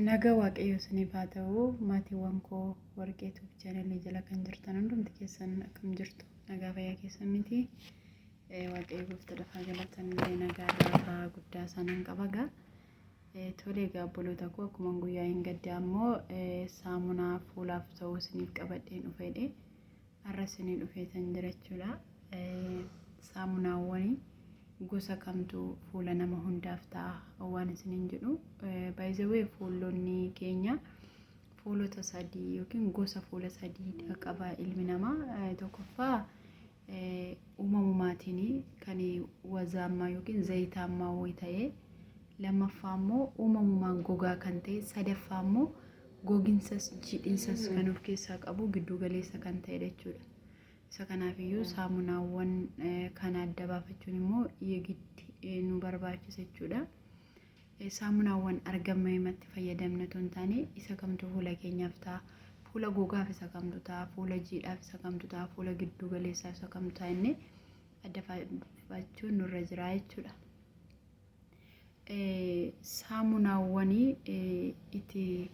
Naga waaqayyo isiniif haa ta'u maatiiwwan koo warqeetuuf channelii jala kan jirtan hundumti keessan akkam jirtu nagaa fayyaa keessan miti waaqayyo gooftaa lafaa galatan illee nagaa lafaa guddaa sanan qabaga tolee gaabboloota koo akkuma guyyaa hin gadde ammoo saamunaa fuulaaf ta'u isiniif qabadheen dhufeedhe har'a isinii dhufeetan jirachuudha saamunaawwanii gosa kamtu fuula nama hundaaf ta'a waan isiniin jedhu by the way fuulonni keenya fuulota sadii yookiin gosa fuula sadii qaba ilmi namaa tokkoffaa uumamumaatiin kan wazaammaa yookiin zayitaammaa way ta'ee lammaffaa immoo uumamumaan gogaa kan ta'e sadaffaa immoo gogiinsas jiidhinsas kan of keessaa qabu giddu galeessa kan ta'e jechuudha. Isa kanaafiyyuu saamunaawwan kana adda baafachuun immoo yegitti nu barbaachisa jechuudha. Saamunaawwan argamatti fayyadamna tun taane isa kamtu fuula keenyaaf ta'a, fuula gogaaf isa kamtu ta'a, fuula jiidhaaf isa kamtu ta'a, fuula giddu galeessaaf isa kamtu ta'a inni adda baafachuun nurra jira jechuudha. Saamunaawwanii itti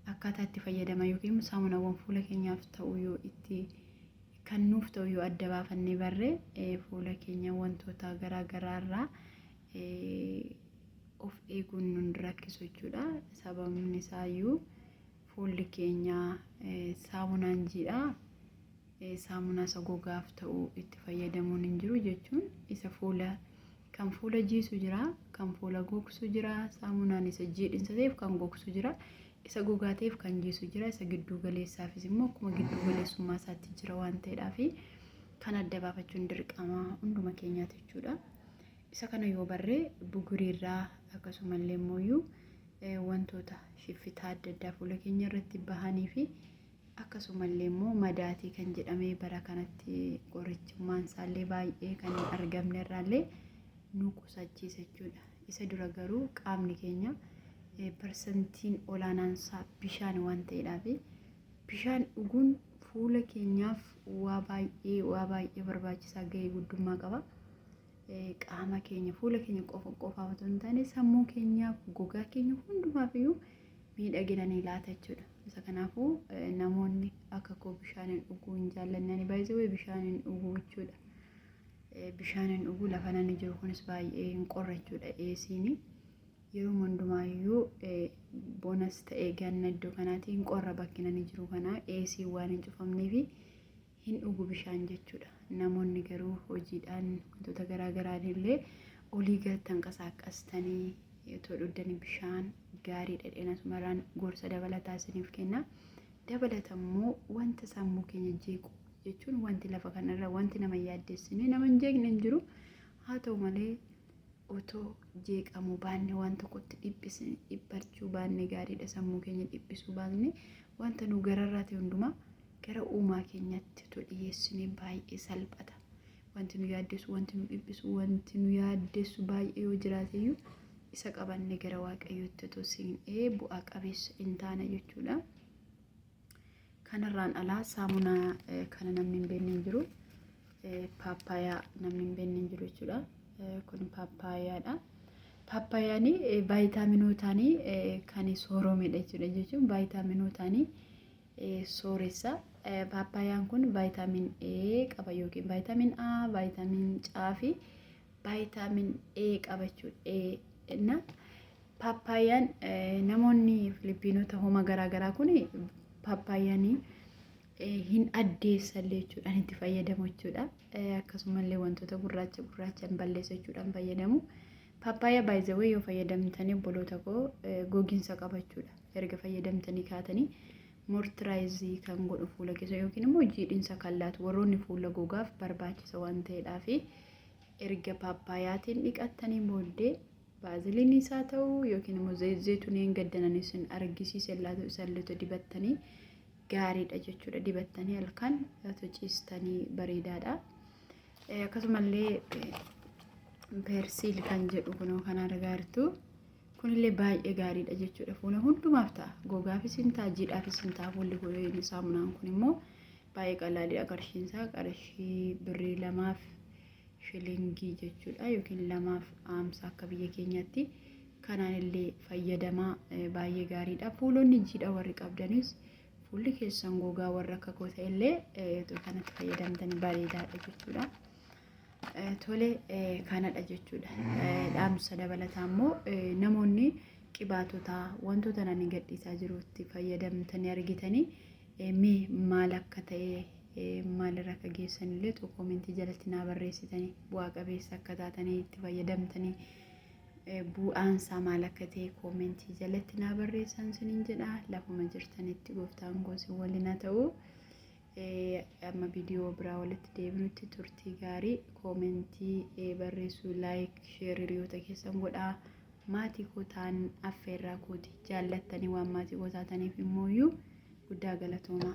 akkaataa itti fayyadama yookiin saamunaawwan fuula keenyaaf ta'u yoo itti kan nuuf ta'u yoo adda baafannee barree fuula keenya wantoota garaa garaarraa of eeguun nun rakkisu jechuudha. Sababni isaayyuu fuulli keenya saamunaan jiidha saamunaa isa gogaaf ta'u itti fayyadamuun hin jiru jechuun isa fuula kan fuula jiisu jira kan fuula gogsu jira saamunaan isa jiidhinsa ta'eef kan gogsu jira isa gogaateef kan jiisu jira isa giddu galeessaafis immoo akkuma giddu galeessummaa isaatti jira waan ta'eedhaaf kan adda baafachuun dirqama hunduma keenyaati jechuudha. Isa kana yoo barree buguriirraa akkasumallee immoo wantoota shiffitaa adda addaa fuula keenya irratti bahanii fi akkasumallee immoo madaatii kan jedhamee bara kanatti qorichummaan isaallee baay'ee kan hin argamne irraallee nu qusachiisa jechuudha. Isa dura garuu qaamni keenya persentiin olaanaan isaa bishaan waan ta'eedhaaf bishaan dhuguun fuula keenyaaf waa baay'ee barbaachisaa gahee guddummaa qaba. Qaama keenya fuula keenya qofaaf otoo hin taane sammuu keenyaaf gogaa keenya hundumaaf iyyuu miidhagina ni laata jechuudha. Isa kanaafuu namoonni akka koo bishaaniin dhuguu hin jaallanne baay'ee bishaaniin dhuguu jechuudha. Bishaaniin dhuguu lafa nani jiru kunis baay'ee hin qorra jechuudha eesiini. Yeroo hundumaayyuu bonas ta'ee ganna iddoo kanaatii hin qorra bakki nani jiru kana eesii waan hin cufamneef hin dhugu bishaan jechuudha. Namoonni garuu hojiidhaan wantoota garaa garaan illee olii galtan qasaaqqastanii otoo dhuddanii bishaan gaarii dhadheena sumarraan gorsa dabalataa isiniif kenna. Dabalatammoo wanta sammuu keenya jeequ jechuun wanti lafa kanarra wanti nama yaaddeessine nama hin jeeqne hin jiru haa ta'u malee otoo jeeqamuu baanne waan tokkotti dhiphachuu baanne gaariidha sammuu keenya dhiphisuu baanne wanta nu gararraa ta'e hundumaa gara uumaa keenyatti otoo dhiyeessine baay'ee salphata. Wanti nu yaaddeessu wanti nu dhiphisu wanti nu yaaddeessu baay'ee yoo jiraateyyuu isa qabanne gara waaqayyootti otoo siinee bu'aa qabeessa hin taane jechuudha. Kanarraan alaa saamunaa kana namni hin beekne hin jiru paappaayaa namni hin beekne hin jiru jechuudha. Kun paappaayaadha. Paappaayaan vaayitaaminootaan kan sooromedha jechuudha jechuun vaayitaaminootaan sooressa. Paappaayaan kun vaayitaamin A qaba yookiin vaayitaamin A, vaayitaamin C fi vaayitaamin E qaba jechuudha. Paappaayaan namoonni Filipiinota homa garaa garaa kun paappaayaan hin addeessallee jechuudhaan itti fayyadamu jechuudha. Akkasumallee wantoota gurraachaan balleessa jechuudhaan fayyadamu. Paappaayaa by the way yoo fayyadamtanii obboloota koo gogiinsa qaba jechuudha. Erga fayyadamtanii kaatanii moisturaayizii kan godhu fuula keessa yookiin immoo jiidhinsa kan laatu warroonni fuula gogaaf barbaachisa waan ta'eedhaaf erga paappaayaatiin dhiqattanii booddee baaziliinii isaa ta'uu yookiin immoo zayituuniin gaddananii isin argisiise laatu isaallee dibattanii gaariidha jechuudha. Dibattanii halkan ciistanii bareedaadha. Akkasumallee persiil kan jedhu kunoo kan argaa jirtu kunillee baay'ee gaariidha jechuudha. Fuula hundumaaf ta'a. Gogaafis hin ta'a, jiidhaafis hin ta'a. Fuulli kun saamunaan kun immoo baay'ee qalaalidha. Qarshiin isaa qarshii birrii 2 shilingii jechuudha yookiin 2 aamsa akka biyya keenyatti kanaan illee fayyadamaa baay'ee gaariidha. Fuulonni jiidha warri qabdanis fuulli keessan gogaa warra akka gosa illee kanatti fayyadamtanii bareedaadha jechuudha. Tole kanadha jechuudha. Dhaamsa dabalataa immoo namoonni qibaatota wantoota nani gadhiisaa jirutti fayyadamtanii argitanii mee maal akka ta'e maalirra akka geessan illee tokko koomentii jalatti naa barreessitanii bu'aa qabeessa akka taatanii itti fayyadamtanii bu'aansaa maal akka ta'e koomentii jalatti naa barreessan siniin jedha. Lafuma jirtanitti gooftaan gosi waliin haa ta'u. Amma viidiyoo biraa walitti deebinutti turtii gaarii koomentii barreessuu laayik sheer hiriyoota keessan godhaa. Maatii kootaan affeerraa kooti jaallattanii waan maatii koo taataniif immoo guddaa galatooma.